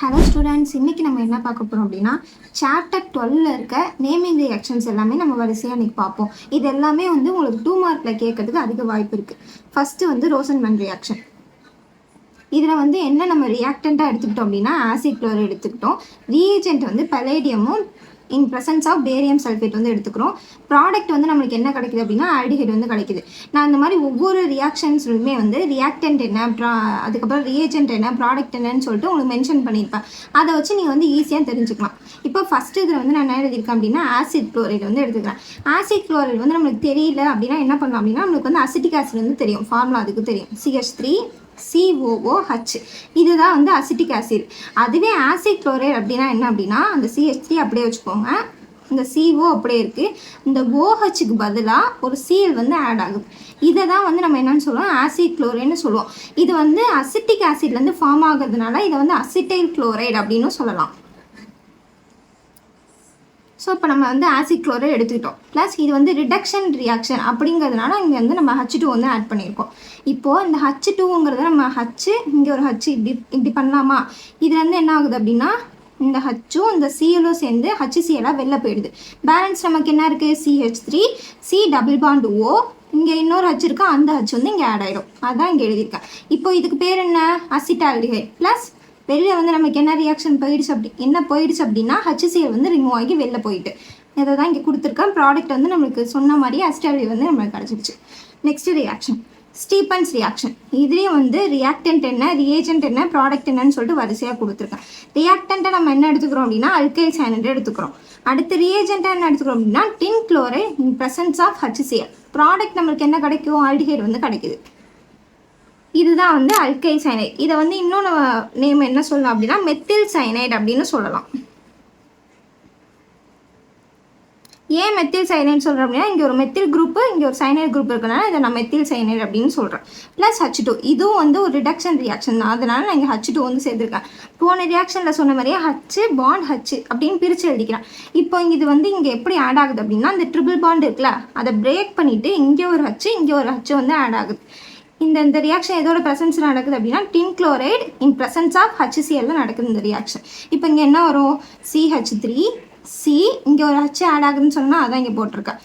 Hello students, இன்றைக்கி நம்ம என்ன பார்க்க போகிறோம் அப்படின்னா சாப்டர் 12 இருக்க நேமிங் ரியாக்ஷன்ஸ் எல்லாமே நம்ம வரிசையாக இன்றைக்கி பார்ப்போம். இது எல்லாமே வந்து உங்களுக்கு 2 மார்க்கில் கேட்கறதுக்கு அதிக வாய்ப்பு இருக்குது. ஃபஸ்ட்டு வந்து ரோசன்மேன் ரியாக்ஷன். இதில் வந்து என்ன நம்ம ரியாக்டண்ட்டாக எடுத்துக்கிட்டோம் அப்படின்னா ஆசிட் குளோரைடு எடுத்துக்கிட்டோம். ரீஏஜென்ட் வந்து பலேடியமும் in presence of barium sulphate வந்து எடுத்துக்கிறோம். ப்ராடக்ட் வந்து நம்மளுக்கு என்ன கிடைக்குது அப்படின்னா ஆல்டிஹைட் வந்து கிடைக்குது. நான் இந்த மாதிரி ஒவ்வொரு ரியாக்ஷன்ஸ்லுமே வந்து ரியாக்டன்ட் என்ன, அதுக்கப்புறம் ரியேஜென்ட் என்ன, ப்ராடக்ட் என்னன்னு சொல்லிட்டு உங்களுக்கு மென்ஷன் பண்ணியிருப்பேன். அதை வச்சு நீங்கள் வந்து ஈஸியாக தெரிஞ்சுக்கலாம். இப்போ ஃபஸ்ட்டு இதில் வந்து நான் என்ன எழுதியிருக்கேன் அப்படின்னா ஆசிட் குளோரைடு வந்து எடுத்துக்கிறேன். ஆசிட் குளோரைடு வந்து நம்மளுக்கு தெரியல அப்படின்னா என்ன பண்ணலாம் அப்படின்னா நம்மளுக்கு வந்து அசிட்டிக் ஆசிட் வந்து தெரியும், ஃபார்முலா அதுக்கு தெரியும், CH3COOH. இதுதான் வந்து அசிட்டிக் ஆசிட். அதுவே ஆசிட் குளோரைடு அப்படின்னா என்ன அப்படின்னா அந்த CH3 அப்படியே வச்சுக்கோங்க, இந்த CO அப்படியே இருக்குது, இந்த OHக்கு பதிலாக ஒரு Cl வந்து ஆட் ஆகுது. இதை தான் வந்து நம்ம என்னன்னு சொல்லுவோம், ஆசிட் குளோரைடுன்னு சொல்லுவோம். இது வந்து அசிட்டிக் ஆசிட்லேருந்து ஃபார்ம் ஆகுறதுனால இதை வந்து அசிட்டைல் குளோரைடு அப்படின்னு சொல்லலாம். ஸோ இப்போ நம்ம வந்து ஆசிட் குளோரைடு எடுத்துக்கிட்டோம். ப்ளஸ் இது வந்து ரிடக்ஷன் ரியாக்ஷன் அப்படிங்கிறதுனால இங்கே வந்து நம்ம H2 வந்து ஆட் பண்ணியிருக்கோம். இப்போது இந்த H2ங்கிறத நம்ம இங்கே ஒரு H இப்படி பண்ணலாமா? இது வந்து என்ன ஆகுது அப்படின்னா இந்த Hம் இந்த Cலும் சேர்ந்து HCl வெளில போயிடுது. பேலன்ஸ் நமக்கு என்ன இருக்குது, CH3 C double bond O, இங்கே இன்னொரு H இருக்கா, அந்த H வந்து இங்கே ஆட் ஆகிடும். அதான் இங்கே எழுதியிருக்கேன். இப்போ இதுக்கு பேர் என்ன, அசிட்டால்டிஹைட். ப்ளஸ் வெளியில் வந்து நமக்கு என்ன ரியாக்ஷன் போயிடுச்சு அப்படின்னா HCl வந்து ரிமூவ் ஆகி வெளில போயிட்டு இதை தான் இங்கே கொடுத்துருக்கேன். ப்ராடக்ட் வந்து நம்மளுக்கு சொன்ன மாதிரி அசிட்டால்டிஹைட் வந்து நம்மளுக்கு கிடச்சிருச்சு. Next reaction Stephens reaction. இதுலேயும் வந்து ரியாக்டன்ட் என்ன, ரியேஜென்ட் என்ன, ப்ராடக்ட் என்னன்னு சொல்லிட்டு வரிசையாக கொடுத்துருக்கேன். ரியாக்டண்ட்டை நம்ம என்ன எடுத்துக்கிறோம் அப்படின்னா அல்கைல் சயனைடு எடுத்துக்கிறோம். அடுத்து ரியேஜென்ட்டாக என்ன எடுத்துக்கிறோம் அப்படின்னா tin chloride in presence of HCl. Product நம்மளுக்கு என்ன கிடைக்கும், ஆல்டிஹைட் வந்து கிடைக்குது. இதுதான் வந்து அல்கைல் சயனைடு. இதை வந்து இன்னொன்று நேம் என்ன சொல்லலாம் அப்படின்னா மெத்தில் சயனைடு அப்படின்னு சொல்லலாம். ஏன் மெத்தில் சைனைடு சொல்கிறேன் அப்படின்னா இங்கே ஒரு மெத்தில் குரூப்பு, இங்கே ஒரு சைனைடு குரூப் இருக்கிறனால இதை நான் மெத்தில் சைனைடு அப்படின்னு சொல்கிறேன். ப்ளஸ் H2 இதுவும் வந்து ஒரு ரிடக்ஷன் ரியாக்ஷன் தான், அதனால நான் இங்கே H2 வந்து சேர்த்துருக்கேன். போன ரியாக்ஷனில் சொன்ன மாதிரியே H பாண்ட் H அப்படின்னு பிரித்து எழுதிக்கிறேன். இப்போ இங்கே இது வந்து இங்கே எப்படி ஆட் ஆகுது அப்படின்னா இந்த ட்ரிபிள் பாண்ட் இருக்குல்ல, அதை பிரேக் பண்ணிவிட்டு இங்கே ஒரு H இங்கே ஒரு H வந்து ஆட் ஆகுது. இந்த ரியாக்ஷன் எதோட ப்ரெசன்ஸில் நடக்குது அப்படின்னா tin chloride in presence of HCl நடக்குது இந்த ரியாக்ஷன். இப்போ இங்கே என்ன வரும், CH3C இங்கே ஒரு H ஆட் ஆகுதுன்னு சொன்னால் அதான் இங்கே போட்டிருக்கேன்.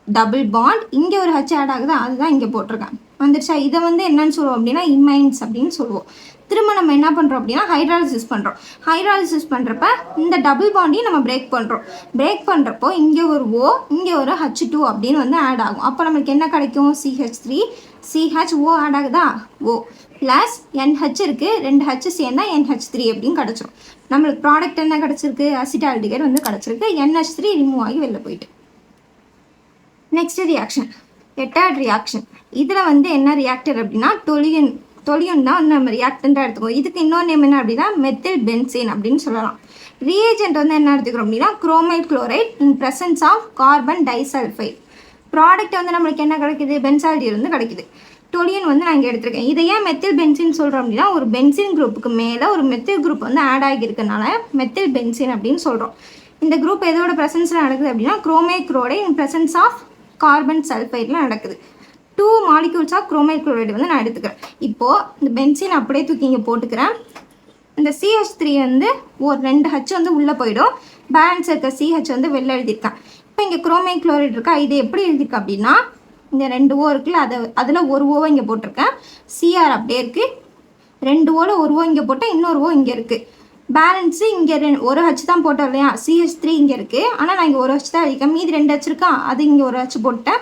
டபுள் பாண்ட் இங்கே ஒரு H ஆட் ஆகுது, அதுதான் இங்கே போட்டிருக்கேன். வந்துடுச்சா? இதை வந்து என்னன்னு சொல்லுவோம் அப்படின்னா இமைன்ஸ் அப்படின்னு சொல்லுவோம். திரும்ப நம்ம என்ன பண்ணுறோம் அப்படின்னா ஹைட்ராலிசிஸ் பண்ணுறோம். ஹைட்ராலிசிஸ் பண்ணுறப்ப இந்த டபுள் பாண்டையும் நம்ம பிரேக் பண்ணுறோம். பிரேக் பண்ணுறப்போ இங்கே ஒரு O இங்கே ஒரு H2 அப்படின்னு வந்து ஆட் ஆகும். அப்போ நம்மளுக்கு என்ன கிடைக்கும், CH3 CHO ஆட் ஆகுதா, O ப்ளஸ் NH இருக்குது, 2 H சேர்ந்தா NH3 அப்படின்னு கிடச்சிரும். நம்மளுக்கு ப்ராடக்ட் என்ன கிடச்சிருக்கு, அசிட்டால்டிஹைட் வந்து கிடச்சிருக்கு. NH3 ரிமூவ் ஆகி வெளில போயிட்டு. நெக்ஸ்ட் ரியாக்ஷன் எட்டாட் ரியாக்ஷன். இதில் வந்து என்ன ரியாக்டர் அப்படின்னா டொலியன் தான் நம்ம ரியாக்டண்ட்டாக எடுத்துக்கோம். இதுக்கு இன்னொரு நேம் என்ன அப்படின்னா மெத்தில் பென்சீன் அப்படின்னு சொல்லலாம். ரியேஜென்ட் வந்து என்ன எடுத்துக்கிறோம் அப்படின்னா chromyl chloride in presence of carbon disulphide. Product வந்து நம்மளுக்கு என்ன கிடைக்குது, பென்சால்டிஹைட் வந்து கிடைக்குது. டொலியன் வந்து நான் இங்கே எடுத்திருக்கேன். இதை ஏன் மெத்தில் பென்சின் சொல்கிறோம் அப்படின்னா ஒரு பென்சின் குரூப்புக்கு மேலே ஒரு மெத்தில் குரூப் வந்து ஆட் ஆகியிருக்கனால மெத்தில் பென்சின் அப்படின்னு சொல்கிறோம். இந்த குரூப் எதோட ப்ரெசன்ஸில் நடக்குது அப்படின்னா chromyl chloride in presence of carbon சல்ஃபைடில் நடக்குது. 2 மாலிக்யூல்ஸ் ஆஃப் குரோமைட் குளோரைடு வந்து நான் எடுத்துக்கிறேன். இப்போது இந்த பென்சின் அப்படியே தூக்கி இங்கே போட்டுக்கிறேன். இந்த CH3 வந்து ஒரு 2 H வந்து உள்ளே போயிடும். பேலன்ஸ் இருக்க CH வந்து வெளில எழுதியிருக்கேன். இப்போ இங்கே குரோமைட் குளோரைடு இருக்கா, இது எப்படி எழுதியிருக்கேன் அப்படின்னா இந்த 2 O இருக்குல்ல, அதில் ஒரு ஓவை இங்கே போட்டிருக்கேன். CR அப்படியே இருக்குது. 2 ஓவில் ஒரு O இங்கே போட்டால் இன்னொரு O இங்கே இருக்குது. பேலன்ஸு இங்கே ஒரு H தான் போட்டோம் இல்லையா, CH3 இங்கே இருக்குது. ஆனால் நான் இங்கே ஒரு H தான் எழுதிக்கேன், மீதி 2 H இருக்கா, அது இங்கே ஒரு H போட்டேன்.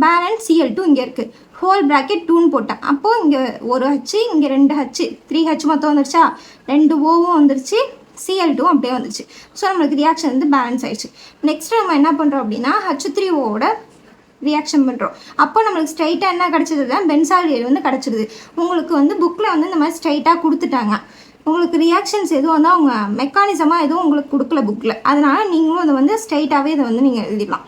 பேலன்ஸ் Cl2 இங்கே இருக்குது, ஹோல் ப்ராக்கெட் 2ன்னு போட்டேன். அப்போது இங்கே ஒரு H இங்கே 2 H 3 H மொத்தம் வந்துருச்சா, 2 Oவும் வந்துருச்சு, Cl2 அப்படியே வந்துச்சு. ஸோ நம்மளுக்கு ரியாக்ஷன் வந்து பேலன்ஸ் ஆயிடுச்சு. நெக்ஸ்ட்டு நம்ம என்ன பண்ணுறோம் அப்படின்னா H3Oவோட ரியாக்ஷன் பண்ணுறோம். அப்போ நம்மளுக்கு ஸ்ட்ரைட்டாக என்ன கிடச்சிது, பென்சால்டிஹைட் வந்து கிடச்சிடுது. உங்களுக்கு வந்து புக்கில் வந்து இந்த மாதிரி ஸ்ட்ரைட்டாக கொடுத்துட்டாங்க. உங்களுக்கு ரியாக்ஷன்ஸ் எதுவும் வந்து அவங்க மெக்கானிசமாக எதுவும் உங்களுக்கு கொடுக்கல புக்கில், அதனால் நீங்களும் அதை வந்து ஸ்ட்ரைட்டாகவே இதை வந்து நீங்கள் எழுதிடலாம்.